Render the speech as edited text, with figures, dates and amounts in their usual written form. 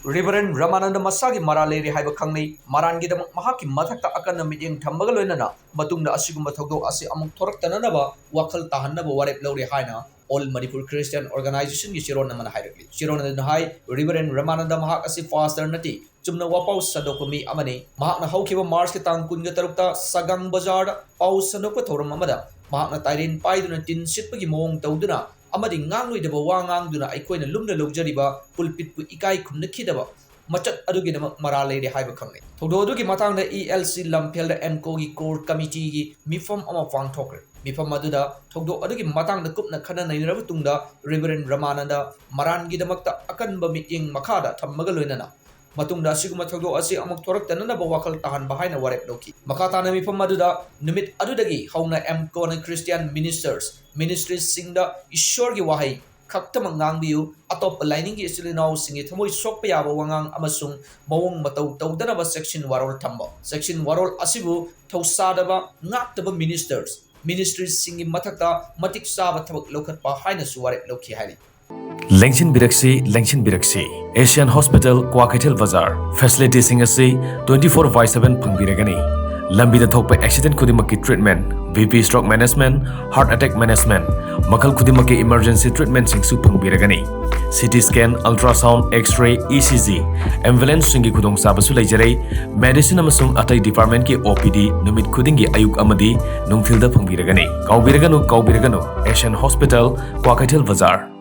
Reverend Ramananda Masagi Marale Haiba Kangi, Marangidam Mahaki Mataka Akana meeting Tambagalena, Matunda Asiguma Togo Asi among Tortanaba, Wakal Tahanaba Warep Lori Haina, all Manipur Christian Organization Shirona Manahiri. Shirona High, Reverend Ramananda Mahak Asi Faster Nati, Jumna Wapaus Sadokumi Amani, Mahana Hokiva Marsketang Kungatarukta, Sagang Bazar, Paus Sanoka Toramamada, Mahana Tairin Paidun Tin Sipagi Mong Tauduna. Amadi ngangloi daba wa ngangduna aikoina lumna lojariba pulpit pu ikai khumna khidaba machat adugi dama marale de haiba khangne thodo adugi matang da ELC lampel da MCO gi core committee gi mifam ama fang thokre mifam aduda thodo adugi matang da kupna khana nainara tungda Reverend Ramananda maran gi damakta akanba meeting makhada thammaga loinana matungda siguma thodo asi amuk thorak tanana ba wakal tahan bahaina warep loki makata na mifam aduda numit adudagi hauna MCO na Christian ministries singda ishor gi wahai khaktam ngangbiu atop lining gi isilinaw singi thamoi sokpa yaba wangang amasung mawong matau tawdana ba section warol thamba section warol asibu thausadaba ngaktaba ministries singi mathakta matik saba thabak lokhatpa haina suwarep lokhi hari Lengchin Biraksi Asian Hospital Provocative Bazaar Facility Singasi 24/7 Pangbiragani Lambida Thokpa accident Kudimaki treatment BP stroke management heart attack management Makal Kudimaki emergency treatment Singsu Pangbiragani CT scan ultrasound x-ray ECG ambulance Singi Kudong Sabasu Lajare medicine amasung atai department ki OPD numit Kudingi ayuk amadi nungthilda Pangbiragani Kaubiraganu Asian Hospital Provocative Bazaar